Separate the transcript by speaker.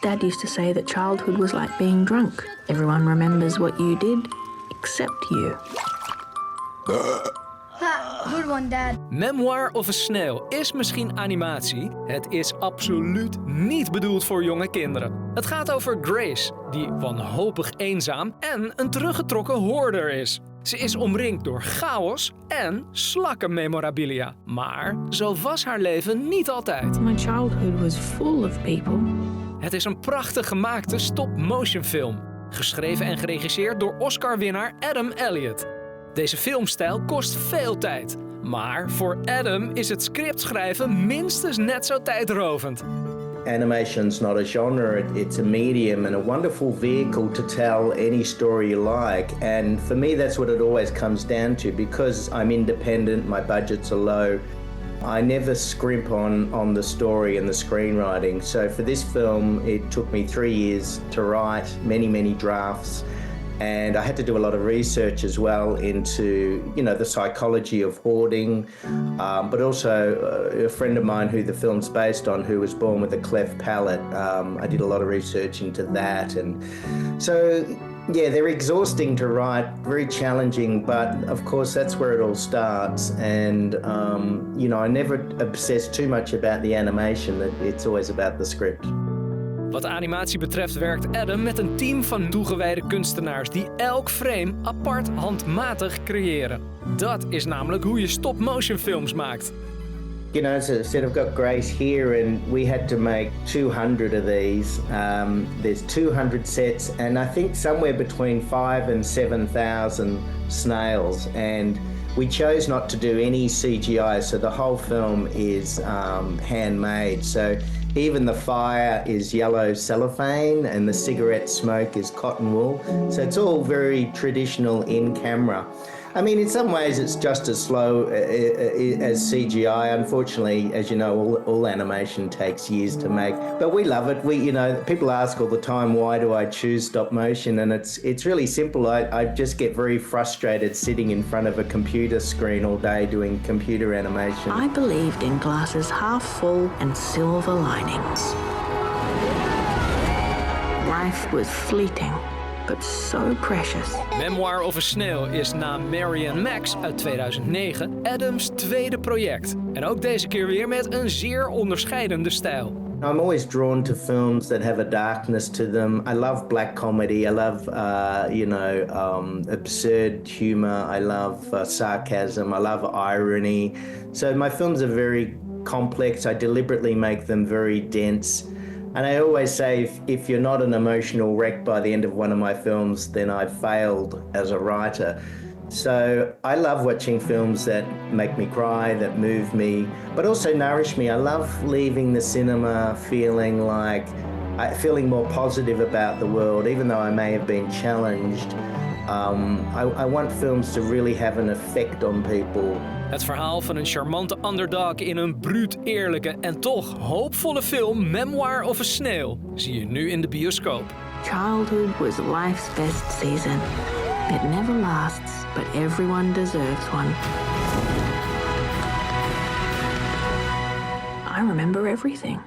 Speaker 1: Dad used to say that childhood was like being drunk. Everyone remembers what you did, except you.
Speaker 2: Good one, Dad.
Speaker 3: Memoir of a Snail is misschien animatie. Het is absoluut niet bedoeld voor jonge kinderen. Het gaat over Grace, die wanhopig eenzaam en een teruggetrokken hoarder is. Ze is omringd door chaos en slakkenmemorabilia. Maar zo was haar leven niet altijd.
Speaker 1: My childhood was full of people.
Speaker 3: Het is een prachtig gemaakte stop-motionfilm. Geschreven en geregisseerd door Oscar-winnaar Adam Elliot. Deze filmstijl kost veel tijd. Maar voor Adam is het scriptschrijven minstens net zo tijdrovend.
Speaker 4: Animation's not a genre, it's a medium and a wonderful vehicle to tell any story you like. And for me, that's what it always comes down to. Because I'm independent, my budgets are low, I never scrimp on the story and the screenwriting. So for this film, it took me 3 years to write, many drafts. And I had to do a lot of research as well into, you know, the psychology of hoarding, but also a friend of mine who the film's based on, who was born with a cleft palate. I did a lot of research into that. And so, yeah, they're exhausting to write, very challenging, but of course that's where it all starts. And, you know, I never obsess too much about the animation, it's always about the script.
Speaker 3: Wat animatie betreft werkt Adam met een team van toegewijde kunstenaars die elk frame apart handmatig creëren. Dat is namelijk hoe je stop-motion films maakt.
Speaker 4: You know, as I said, I've got Grace here and we had to make 200 of these. There's 200 sets and I think somewhere between 5,000 and 7,000 snails. And we chose not to do any CGI, so the whole film is handmade. So even the fire is yellow cellophane and the cigarette smoke is cotton wool. So it's all very traditional in camera. I mean, in some ways it's just as slow as CGI. Unfortunately, as you know, all animation takes years to make, but we love it. You know, people ask all the time, why do I choose stop motion? And it's really simple. I just get very frustrated sitting in front of a computer screen all day doing computer animation.
Speaker 1: I believed in glasses half full and silver linings. Life was fleeting, but so precious.
Speaker 3: Memoir of a Snail is na Mary and Max uit 2009 Adams tweede project. En ook deze keer weer met een zeer onderscheidende stijl.
Speaker 4: I'm always drawn to films that have a darkness to them. I love black comedy. I love, absurd humor. I love sarcasm. I love irony. So my films are very complex. I deliberately make them very dense. And I always say, if you're not an emotional wreck by the end of one of my films, then I've failed as a writer. So I love watching films that make me cry, that move me, but also nourish me. I love leaving the cinema feeling more positive about the world, even though I may have been challenged. I want films to really have an effect on people.
Speaker 3: Het verhaal van een charmante underdog in een bruut, eerlijke en toch hoopvolle film Memoir of a Snail zie je nu in de bioscoop.
Speaker 1: Childhood was life's best season. It never lasts, but everyone deserves one. I remember everything.